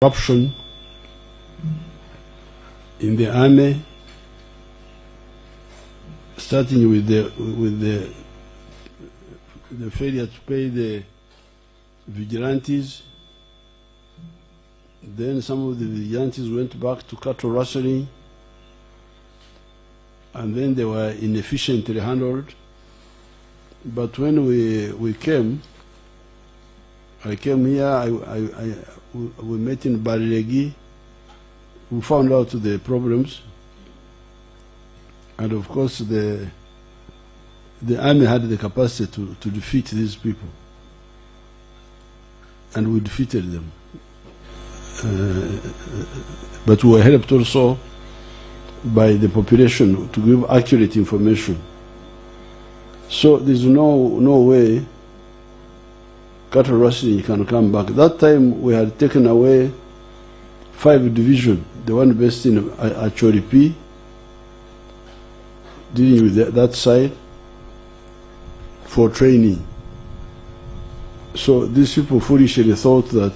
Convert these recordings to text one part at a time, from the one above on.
corruption in the army, starting with the failure to pay the vigilantes. Then some of the vigilantes went back to cattle rustling, and then they were inefficiently handled. But when we came, I came here, we met in Barilegi, we found out the problems, and of course the army had the capacity to defeat these people, and we defeated them. But we were helped also by the population to give accurate information. So there's no way cattle rustling can come back. That time we had taken away 5 divisions, the one based in Achoripi, dealing with that side, for training. So these people foolishly thought that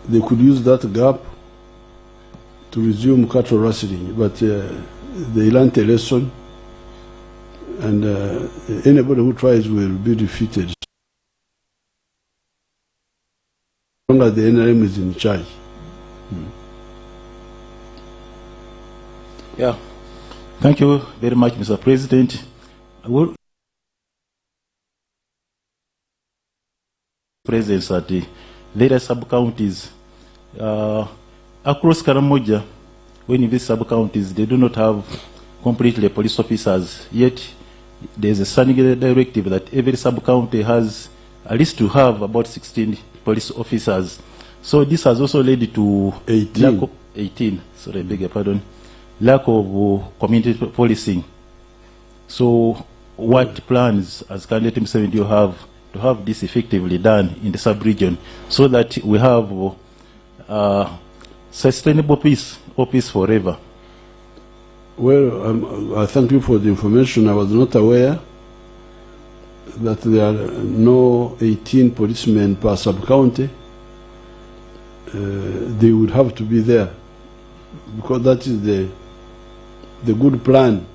they could use that gap to resume cattle rustling, but they learned a lesson, and anybody who tries will be defeated. As long as the NRM is in charge. Yeah. Thank you very much, Mr. President. Presence at the various sub-counties. Across Karamoja, when in these sub-counties, they do not have completely police officers, yet there's a standing directive that every sub-county has at least to have about 16 police officers. So this has also led to 18, sorry, I beg your pardon, lack of community policing. So what plans as candidate Museveni do you have to have this effectively done in the sub-region so that we have sustainable peace or peace forever? Well, I thank you for the information. I was not aware that there are no 18 policemen per sub-county. They would have to be there, because that is the good plan.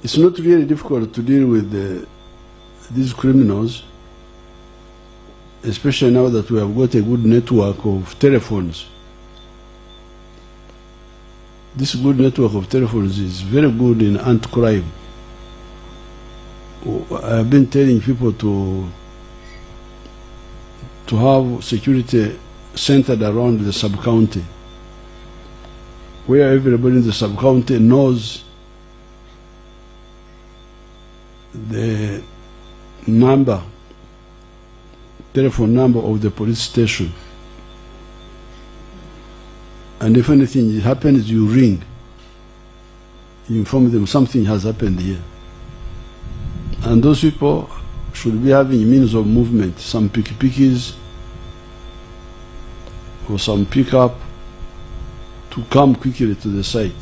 It's not really difficult to deal with these criminals, especially now that we have got a good network of telephones. This good network of telephones is very good in anti-crime. I've been telling people to have security centered around the sub-county, where everybody in the sub-county knows the telephone number of the police station. And if anything happens, you ring. You inform them something has happened here. And those people should be having means of movement, some picky-pickies or some pickup to come quickly to the site.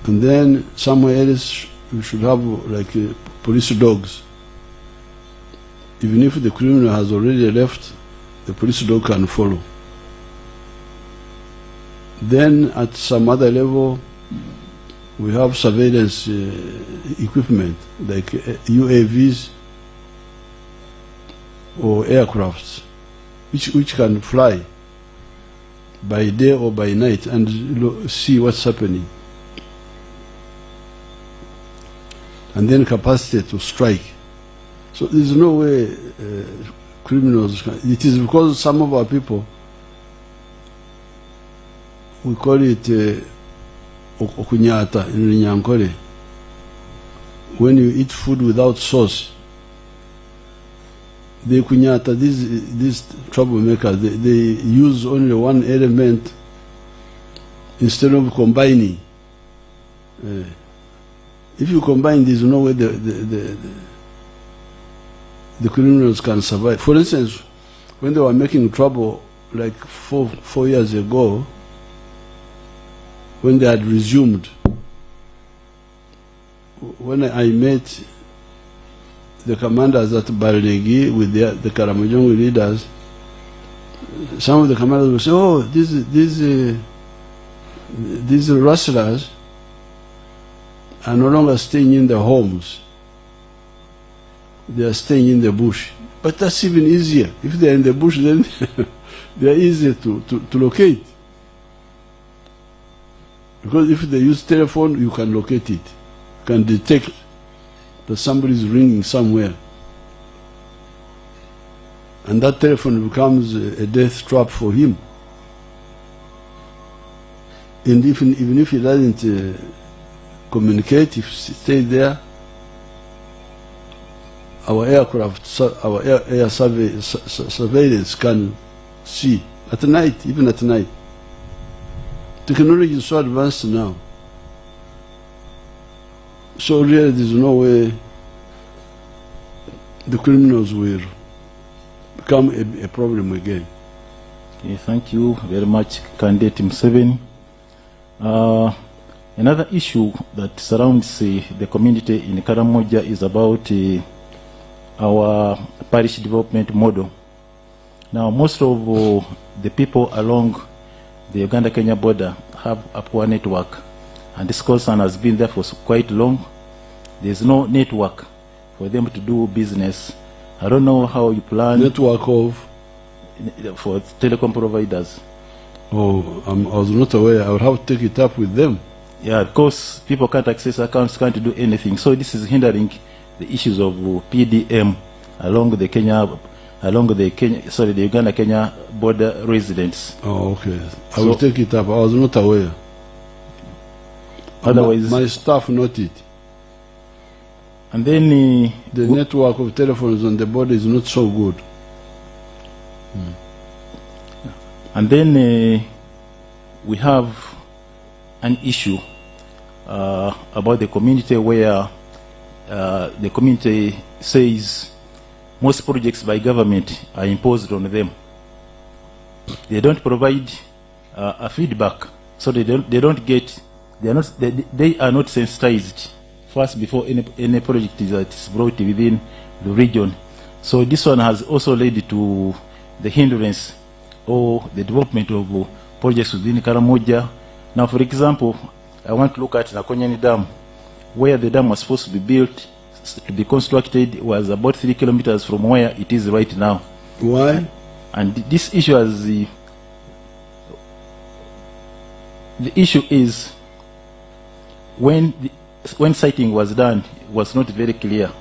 And then somewhere else we should have like police dogs. Even if the criminal has already left, the police dog can follow. Then at some other level, we have surveillance equipment like UAVs or aircrafts, which can fly by day or by night and see what's happening. And then capacity to strike. So there's no way criminals can. It is because some of our people, we call it okunyata in Nyankole. When you eat food without sauce, they kunyata, these troublemakers, they use only one element instead of combining. If you combine, there's no way the criminals can survive. For instance, when they were making trouble like four years ago, when they had resumed, when I met the commanders at Barlegi with the Karamojong leaders, some of the commanders will say, oh, these rustlers are no longer staying in their homes. They are staying in the bush. But that's even easier. If they are in the bush, then they are easier to locate. Because if they use telephone, you can locate it. You can detect that somebody is ringing somewhere. And that telephone becomes a death trap for him. And even if he doesn't communicate, if he stays there, our aircraft, our air surveillance can see at night, even at night. Technology is so advanced now. So really there's no way the criminals will become a problem again. Okay, thank you very much, Candidate Museveni. Another issue that surrounds the community in Karamoja is about our parish development model. Now, most of the people along the Uganda-Kenya border have a poor network, and this concern has been there for quite long. There's no network for them to do business. I don't know how you plan. Network of? For telecom providers. Oh, I was not aware. I would have to take it up with them. Yeah, because people can't access accounts, can't do anything. So this is hindering the issues of PDM along the the Uganda-Kenya border residents. Oh, okay. I will take it up. I was not aware. Otherwise, my staff not it. And then the network of telephones on the border is not so good. And then we have an issue about the community where the community says most projects by government are imposed on them. They don't provide a feedback, so they are not sensitized first before any project is brought within the region. So this one has also led to the hindrance or the development of projects within Karamoja. Now, for example, I want to look at Nakonyani Dam, where the dam was supposed to be built, to be constructed, was about 3 kilometers from where it is right now. Why? And this issue has the issue is when siting was done, it was not very clear,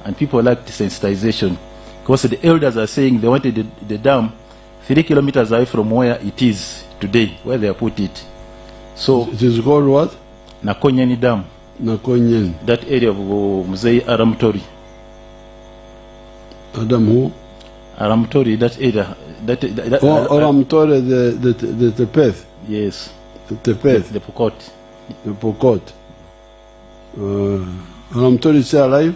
and people lacked sensitization, because the elders are saying they wanted the dam 3 kilometers away from where it is today, where they have put it. So it is called what? Nakonyani Dam. Nakonyani. That area of Musei Aramtori. Adam who? Aramtori, that area. Aramtori, the Peth. Yes. The Peth. The Pokot. The Pokot. Aramtori is still alive?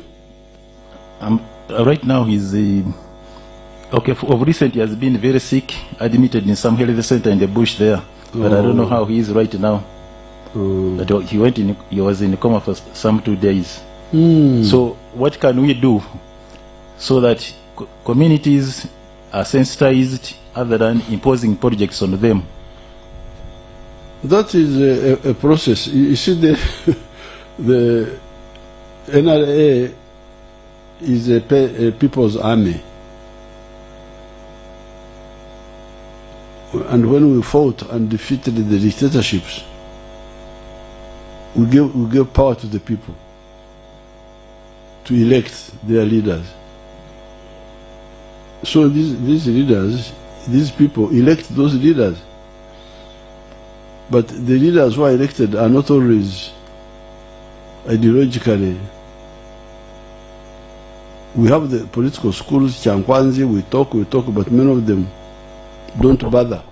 Right now he's okay. Of recent, he has been very sick, admitted in some health center in the bush there. But I don't know how he is right now. But he was in a coma for some 2 days. So what can we do so that communities are sensitized other than imposing projects on them? That is a process. You see, the NRA is a people's army. And when we fought and defeated the dictatorships, we gave power to the people to elect their leaders. So these leaders, these people elect those leaders. But the leaders who are elected are not always ideologically. We have the political schools, Chankwanzi, we talk, but many of them don't bother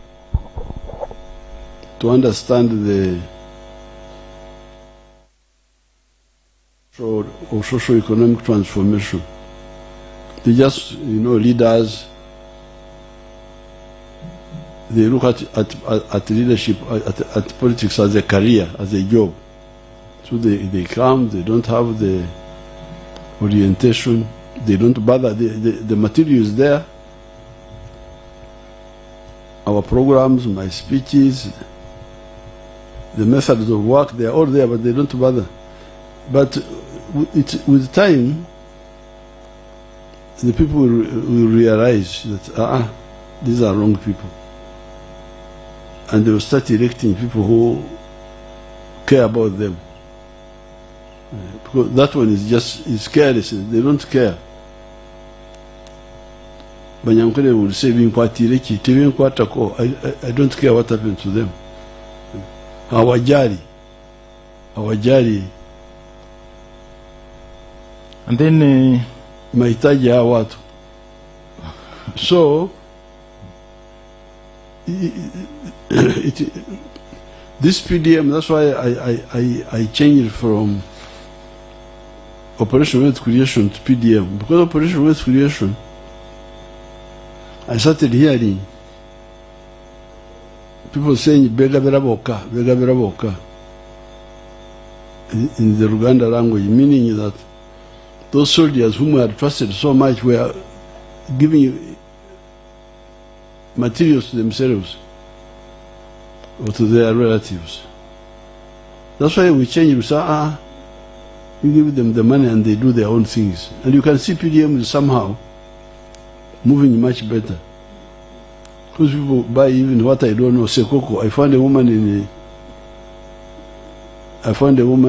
to understand the socio-economic transformation. They just, leaders, they look at leadership, at politics as a career, as a job. So they come, they don't have the orientation. They don't bother. The material is there. Our programs, my speeches, the methods of work, they are all there, but they don't bother. But with time, the people will realize that these are wrong people. And they will start electing people who care about them. Because that one is careless. They don't care. Banyankole will say, I don't care what happened to them. Hawajali. And then mahitaji ya watu. So this PDM, that's why I changed from Operation Wealth Creation to PDM. Because Operation Wealth Creation, I started hearing people saying bega boka in the Luganda language, meaning that those soldiers whom we had trusted so much were giving materials to themselves or to their relatives. That's why we changed. We say, you give them the money and they do their own things. And you can see PDM is somehow moving much better. Because people buy even what I don't know, sekoko. I found a woman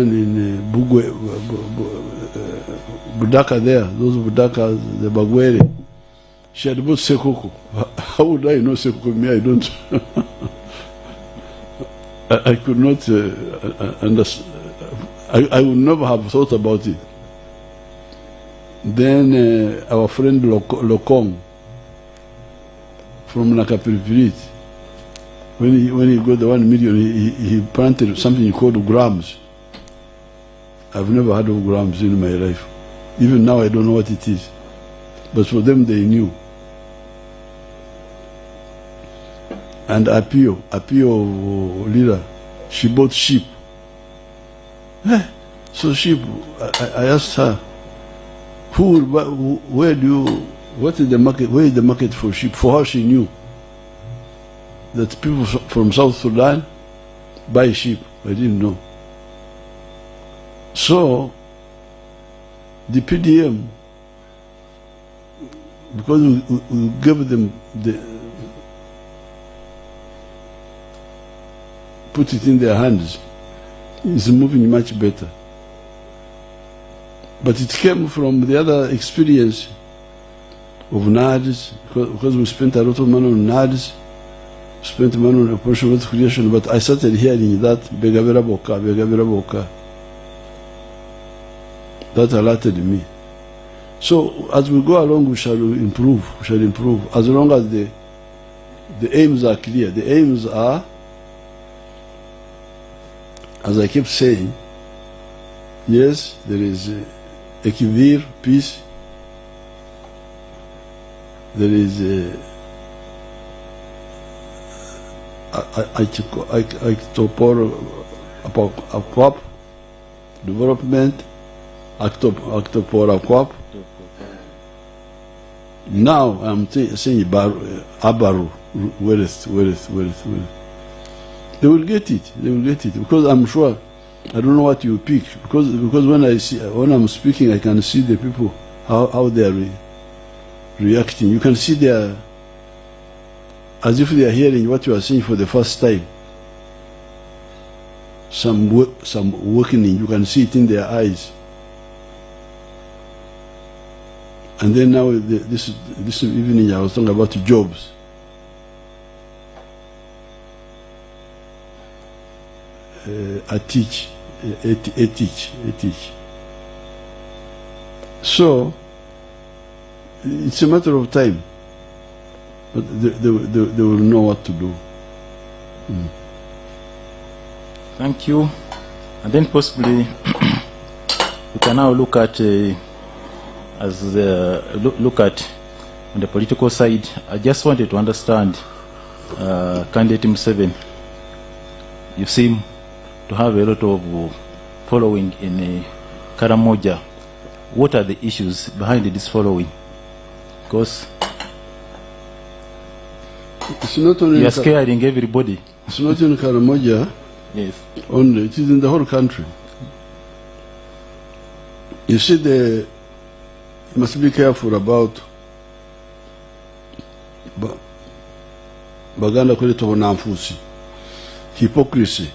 in Bugwe, Budaka there, those Budakas, the Bagwere. She had bought sekoko. How would I know sekoko? Me, I don't. I could not understand. I would never have thought about it. Then our friend Lokong from Nakapiripirit, when he got the 1 million, he planted something called grams. I've never heard of grams in my life. Even now I don't know what it is. But for them they knew. And Apio leader, she bought sheep. So sheep, I asked her, what is the market, where is the market for sheep? For her, she knew that people from South Sudan buy sheep. I didn't know. So, the PDM, because we gave them put it in their hands, is moving much better. But it came from the other experience of NADS, because we spent a lot of money on NADS, spent money on Operation Wealth Creation, but I started hearing that Begabera Boka. That alerted me. So as we go along, we shall improve, as long as the aims are clear. The aims are, as I kept saying, yes, there is Ekivir, peace. There is Akwap, development, Akwap. Now I'm saying Abaru, Wereth. They will get it. Because I'm sure, I don't know what you pick. Because when I'm speaking, I can see the people, how they are reacting. You can see they are, as if they are hearing what you are saying for the first time. Some awakening, you can see it in their eyes. And then now, this evening, I was talking about jobs. I teach. So, it's a matter of time. But they will know what to do. Thank you. And then possibly we can now look at look at on the political side. I just wanted to understand candidate Museveni. You seem to have a lot of following in Karamoja what are the issues behind this following? Because It's not only you are scaring everybody. It's not in Karamoja Yes. only, it is in the whole country. You see, you must be careful about baganda kuleta bunamfusi, hypocrisy,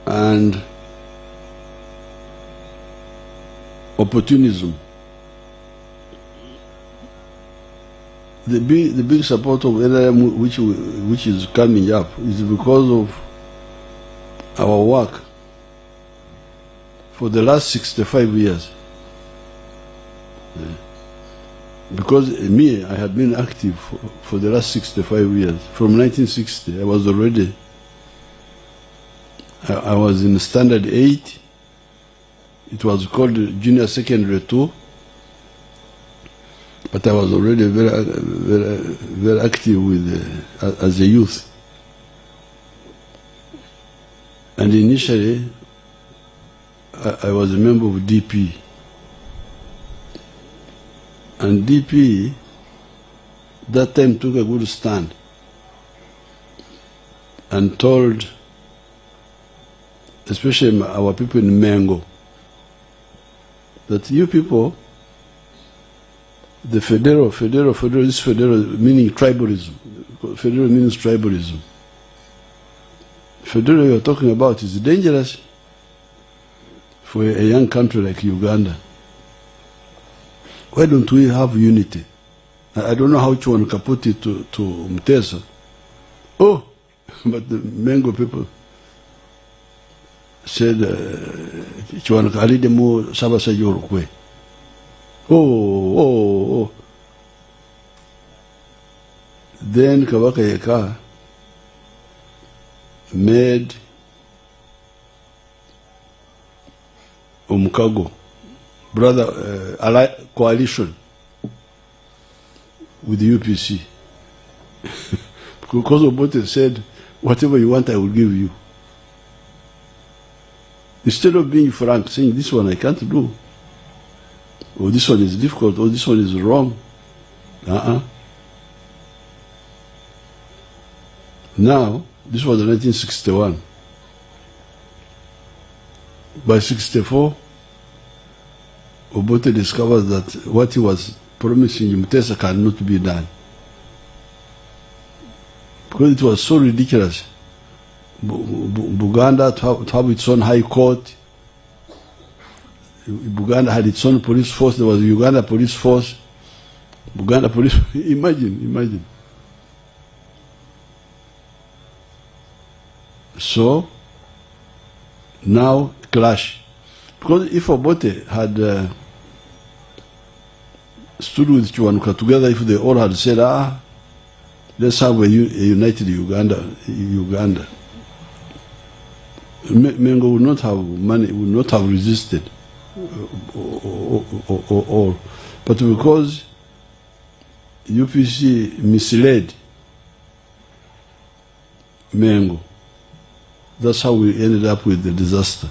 and opportunism. The big support of NRM which is coming up is because of our work for the last 65 years. Because me, I had been active for the last 65 years. From 1960, I was already, I was in Standard 8. It was called Junior Secondary 2. But I was already very active with as a youth. And initially, I was a member of DP. And DP, that time, took a good stand and told, especially our people in Mengo, that you people, the federal is federal, meaning tribalism. Federal means tribalism. Federal you're talking about is dangerous for a young country like Uganda. Why don't we have unity? I don't know how one can put it to Mutesa. Oh, but the Mengo people said, Chwan Kalidemu Sabasa Yorukwe. Oh. Then Kabaka Yeka made Umukago, brother, coalition with the UPC. Because Obote said, whatever you want, I will give you. Instead of being frank, saying, this one I can't do, or this one is difficult, or this one is wrong. Now, this was in 1961. By 64, Obote discovered that what he was promising Mutesa cannot be done. Because it was so ridiculous. Buganda to have its own high court. Buganda had its own police force. There was a Uganda police force. Buganda police. Imagine. So now clash. Because if Obote had stood with Chiwanuka together, if they all had said, let's have a united Uganda, Mengo would not have money, would not have resisted. Or but because UPC misled Mengo, that's how we ended up with the disaster.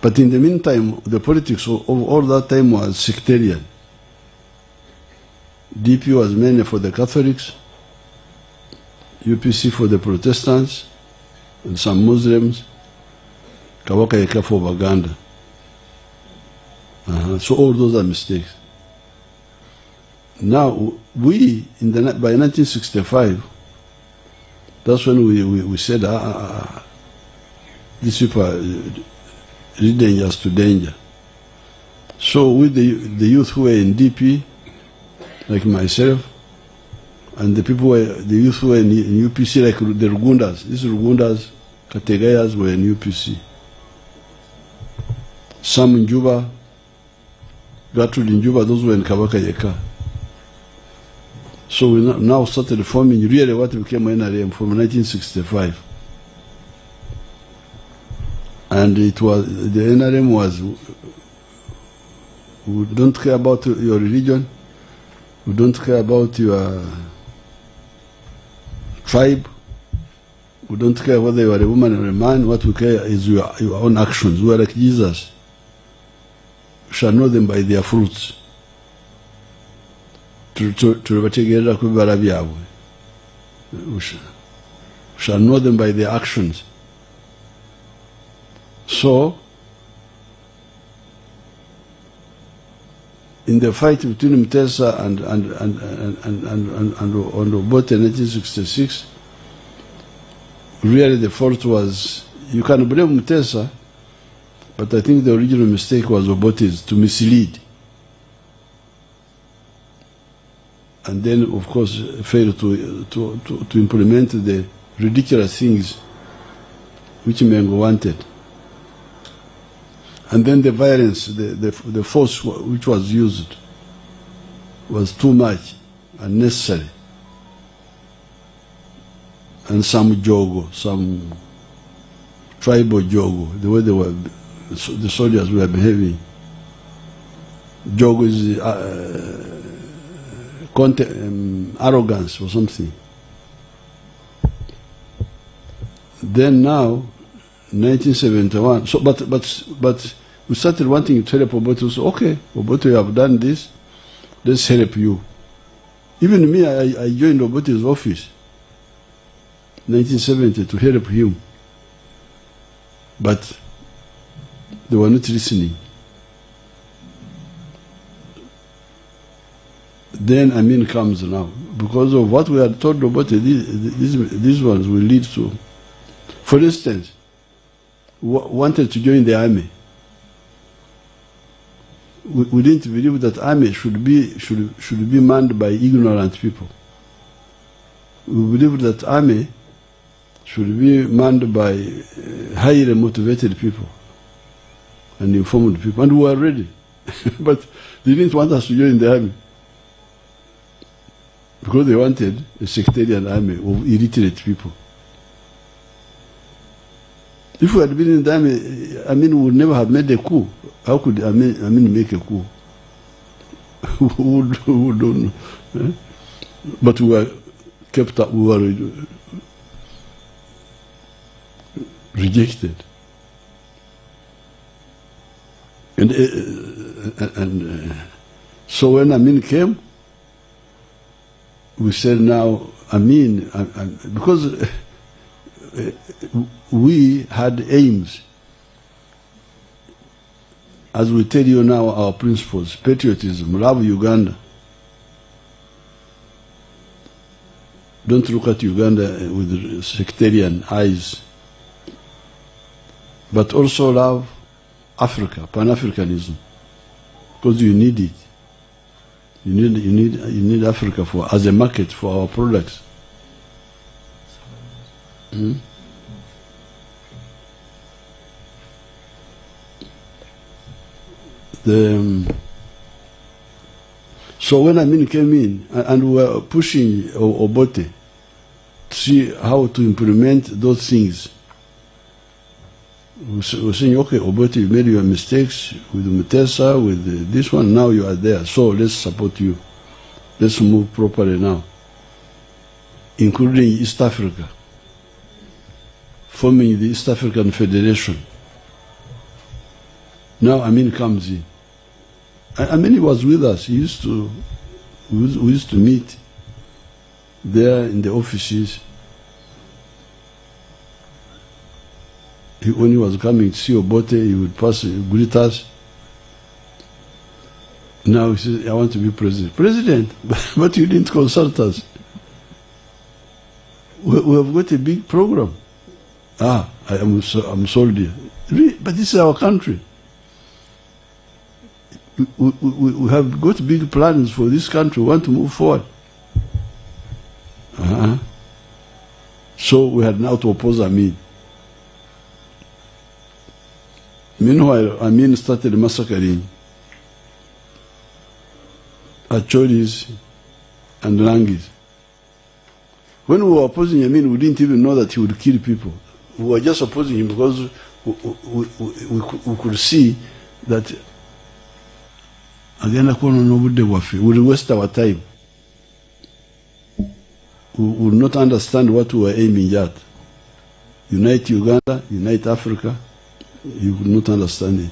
But in the meantime, the politics of all that time was sectarian. DP was mainly for the Catholics, UPC for the Protestants, and some Muslims, Kawaka Yeka for Baganda. So all those are mistakes. Now, by 1965, that's when we said, these people are dangerous to danger. So with the youth who were in DP, like myself, and the youth who were in UPC, like the Rugundas, these Rugundas, Kategayas were in UPC. Some in Juba, Gertrude in Juba, those were in Kabaka Yeka. So we now started forming really what became NRM from 1965. And it was, the NRM was, we don't care about your religion, we don't care about your tribe, We don't care whether you are a woman or a man. What we care is your own actions. We are like Jesus. We shall know them by their fruits. We shall know them by their actions. So, in the fight between Mutesa and Obote in 1966, really the fault was, you can blame Mutesa, but I think the original mistake was Obote's, to mislead. And then, of course, failed to implement the ridiculous things which Mengo wanted. And then the violence, the force which was used was too much, unnecessary. And some jogo, some tribal jogo, the way they were, the soldiers were behaving. Jogo is arrogance or something. Then now, 1971. So, but we started wanting to help Obote. So, okay, Obote, you have done this. Let's help you. Even me, I joined Obote's office, 1970, to help him. But they were not listening. Then Amin comes now. Because of what we had told Obote, these ones will lead to. For instance, wanted to join the army. We didn't believe that army should be manned by ignorant people. We believed that army should be manned by highly motivated people and informed people. And we were ready. But they didn't want us to join the army. Because they wanted a sectarian army of illiterate people. If we had been in the army, Amin would never have made a coup. How could Amin make a coup? Who don't know? Eh? But we were kept up, we were rejected. And so when Amin came, we said now, Amin, because we had aims. As we tell you now, our principles: patriotism, love Uganda. Don't look at Uganda with sectarian eyes. But also love Africa, Pan-Africanism, because you need it. You need Africa as a market for our products. Hmm? So when Amin came in, and we were pushing Obote to see how to implement those things, we were saying, okay, Obote, you made your mistakes with Mutesa, with this one, now you are there, so let's support you. Let's move properly now, including East Africa, forming the East African Federation. Now Amin comes in. Amin was with us. We used to meet there in the offices. When he was coming to see Obote, he would pass, greet us. Now he says, I want to be president. President, but you didn't consult us. We have got a big program. I'm soldier. But this is our country. We have got big plans for this country. We want to move forward. So we had now to oppose Amin. Meanwhile, Amin started massacring Achoris and Langis. When we were opposing Amin, we didn't even know that he would kill people. We were just opposing him because we could see that we would waste our time. We would not understand what we were aiming at. unite Uganda, unite Africa, you would not understand it.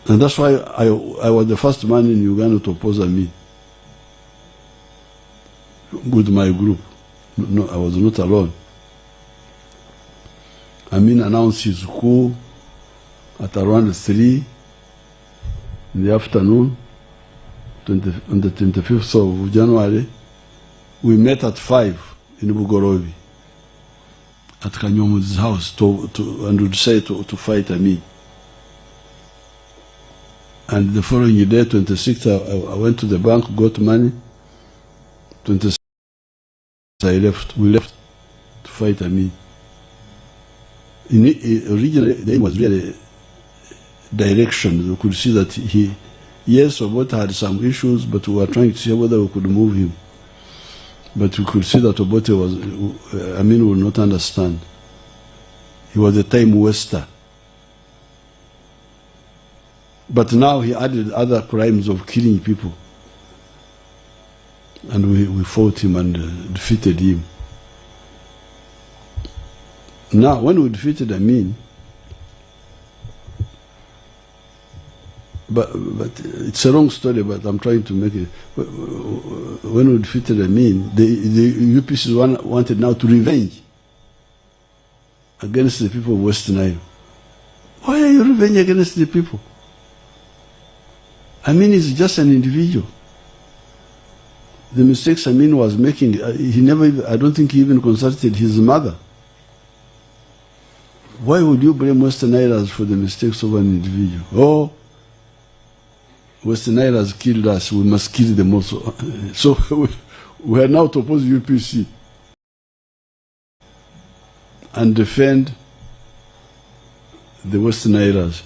And that's why I was the first man in Uganda to oppose me with my group. No, I was not alone. Amin announced his coup at around 3 in the afternoon, on the 25th of January. We met at 5 in Bugorobi at Kanyomu's house and would say to fight Amin. And the following day, 26th, I went to the bank, got money. 26th, I left. We left to fight Amin. Originally, the aim was really direction. We could see that yes, Obote had some issues, but we were trying to see whether we could move him. But we could see that Obote Amin would not understand. He was a time waster. But now he added other crimes of killing people. And we fought him and defeated him. Now, when we defeated Amin, but it's a long story, but I'm trying to make it. When we defeated Amin, the UPCs wanted now to revenge against the people of West Nile. Why are you revenging against the people? Amin is just an individual. The mistakes Amin was making, I don't think he even consulted his mother. Why would you blame Western Islands for the mistakes of an individual? Oh, Western Islands killed us, we must kill them also. So we are now to oppose UPC and defend the Western Islands.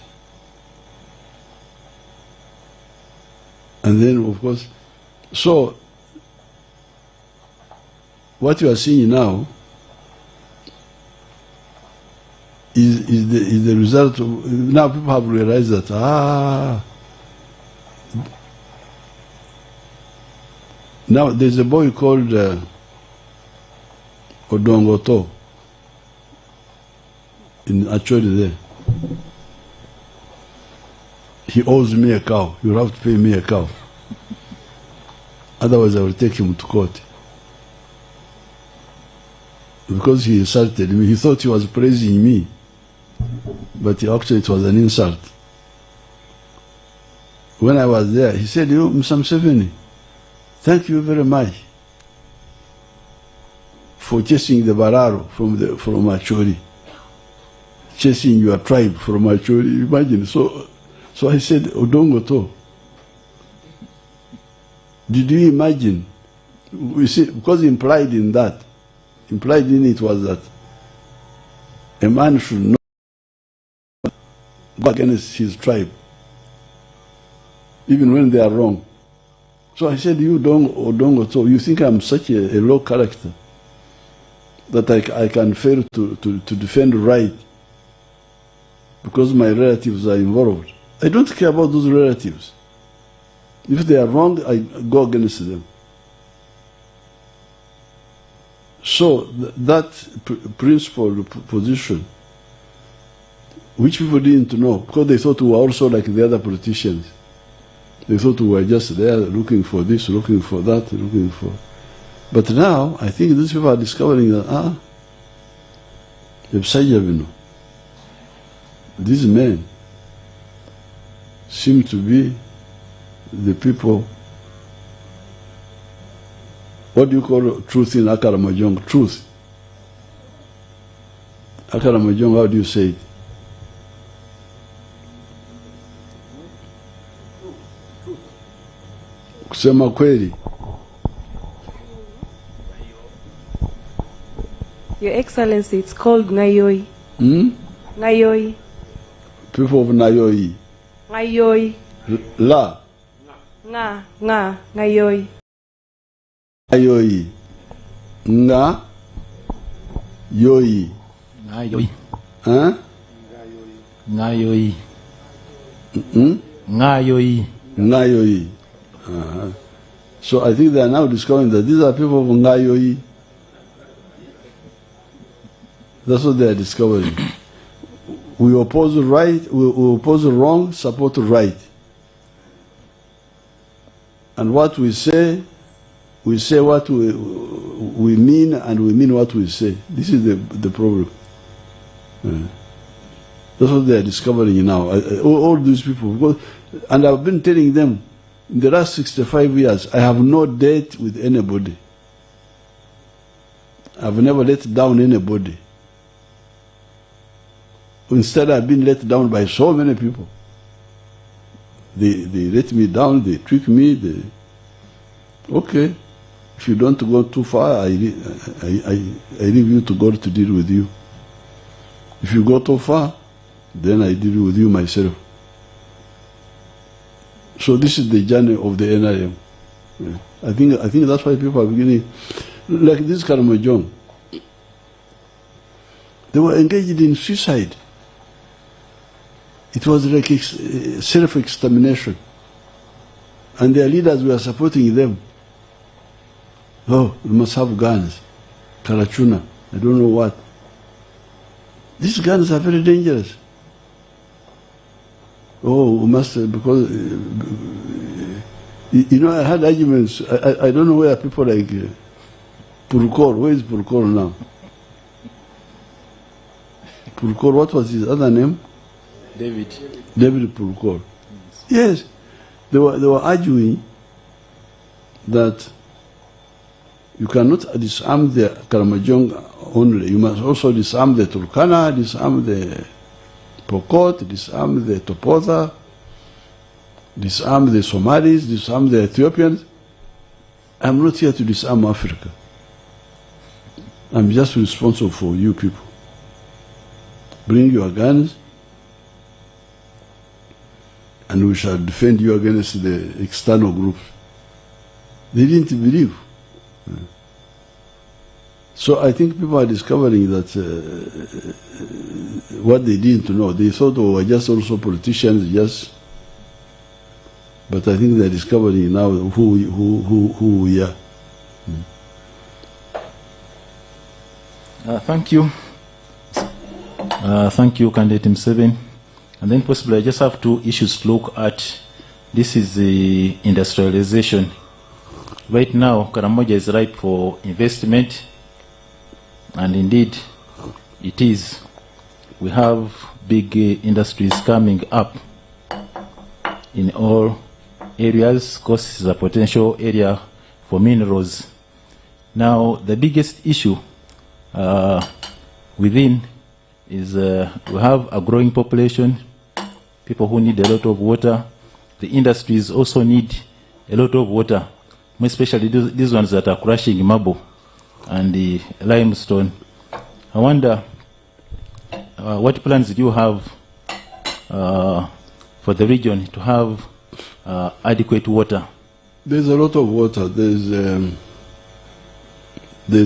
And then, of course, so what you are seeing now is the result of, now people have realized that, now there's a boy called Odongoto in Acholi there. He owes me a cow. You have to pay me a cow. Otherwise, I will take him to court. Because he insulted me. He thought he was praising me. But actually, it was an insult. When I was there, he said, "You, Mr. Museveni, thank you very much for chasing the Bararo from Acholi. Chasing your tribe from Acholi." Imagine. So I said, Odongoto, did you imagine? We see, because implied in it was that a man should not go against his tribe, even when they are wrong. So I said, you Odongoto, you think I'm such a low character that I can fail to defend right because my relatives are involved? I don't care about those relatives. If they are wrong, I go against them. So that principled position, which people didn't know, because they thought we were also like the other politicians. They thought we were just there looking for this, looking for that, looking for... But now, I think these people are discovering that, these men seem to be the people. What do you call truth in Akaramajong? Truth. Akaramajong, how do you say it? Kusema kweli. Your Excellency, it's called Ngayoi. Ngayoi. People of Ngayoi. Ngayoi. La. Ngayoi. Ngayoi. Nga. Yoi. Ngayoi. Huh? Ngayoi. Ngayoi. Ngayoi. So I think they are now discovering that these are people of Ngayoi. That's what they are discovering. We oppose the right, we oppose the wrong, support the right. And what we say what we mean, and we mean what we say. This is the problem. That's what they are discovering now. All these people. Because, and I've been telling them, in the last 65 years, I have no date with anybody. I've never let down anybody. Instead, I've been let down by so many people. They let me down, they trick me. Okay, if you don't go too far, I leave you to God to deal with you. If you go too far, then I deal with you myself. So this is the journey of the NIM. Yeah. I think that's why people are beginning, like this Karamojong. They were engaged in suicide. It was like self-extermination. And their leaders were supporting them. Oh, we must have guns. Karachuna, I don't know what. These guns are very dangerous. Oh, we must, because, you know, I had arguments. I don't know where people like Purukor. Where is Purukor now? Purukor, what was his other name? David Purukor. Yes, they were arguing that you cannot disarm the Karamojong only. You must also disarm the Turkana, disarm the Pokot, disarm the Topotha, disarm the Somalis, disarm the Ethiopians. I'm not here to disarm Africa. I'm just responsible for you people. Bring your guns, and we shall defend you against the external groups. They didn't believe. So I think people are discovering that what they didn't know. They thought we were just also politicians, but I think they're discovering now who we are. Thank you. Thank you, Candidate Museveni. And then possibly I just have two issues to look at. This is the industrialization. Right now, Karamoja is ripe for investment, and indeed it is. We have big industries coming up in all areas. Coast is a potential area for minerals. Now, the biggest issue within is we have a growing population, people who need a lot of water. The industries also need a lot of water, especially these ones that are crushing marble and the limestone. I wonder what plans do you have for the region to have adequate water? There's a lot of water. There's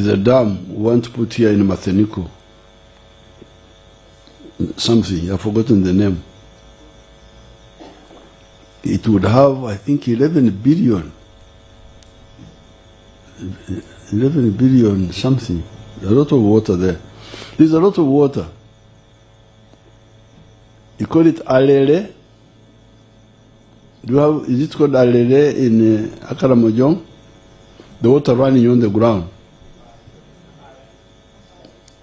a dam we want to put here in Matheniko. Something, I've forgotten the name. It would have, I think, 11 billion. 11 billion something. A lot of water there. There's a lot of water. You call it Alele. Is it called Alele in Akaramojong? The water running on the ground.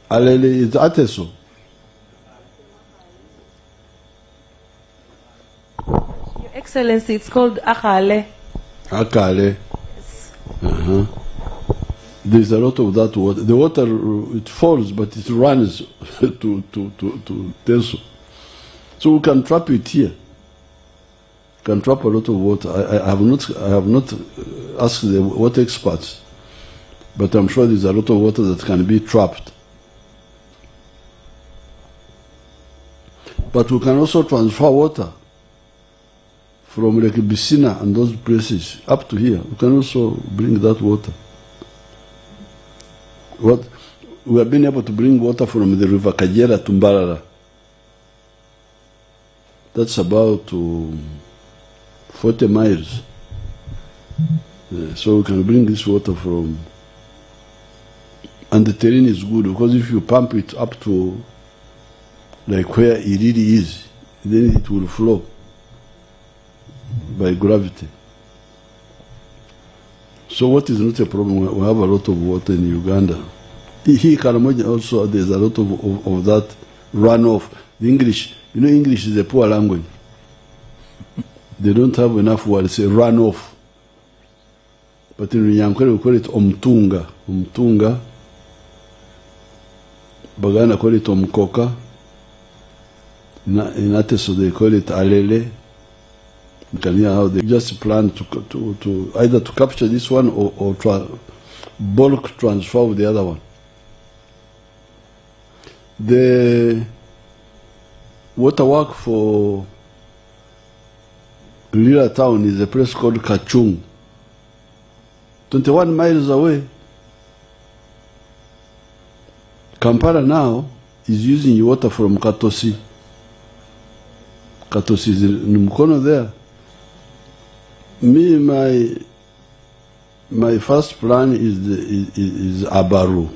Alele is Ateso. Your Excellency, it's called Akale. Akale. Yes. There's a lot of that water. The water, it falls, but it runs to Teso. So we can trap it here. We can trap a lot of water. I have not asked the water experts, but I'm sure there's a lot of water that can be trapped. But we can also transfer water from like Bissina and those places up to here. We can also bring that water. We have been able to bring water from the river Kajera to Mbarara. That's about 40 miles. So we can bring this water from And the terrain is good, because if you pump it up to like where it really is, then it will flow by gravity. So what is not a problem? We have a lot of water in Uganda. Here, Karamoja also, there's a lot of that runoff. The English, you know, English is a poor language. They don't have enough words, say runoff. But in Runyankore we call it omtunga. Omtunga. Bagana call it omkoka. In Ateso they call it alele. You can hear how they just plan to either to capture this one or bulk transfer of the other one. The water work for Lira town is a place called Kachung, 21 miles away. Kampala now is using water from Katosi. Katosi is in Mukono there. Me, my first plan is Abaru.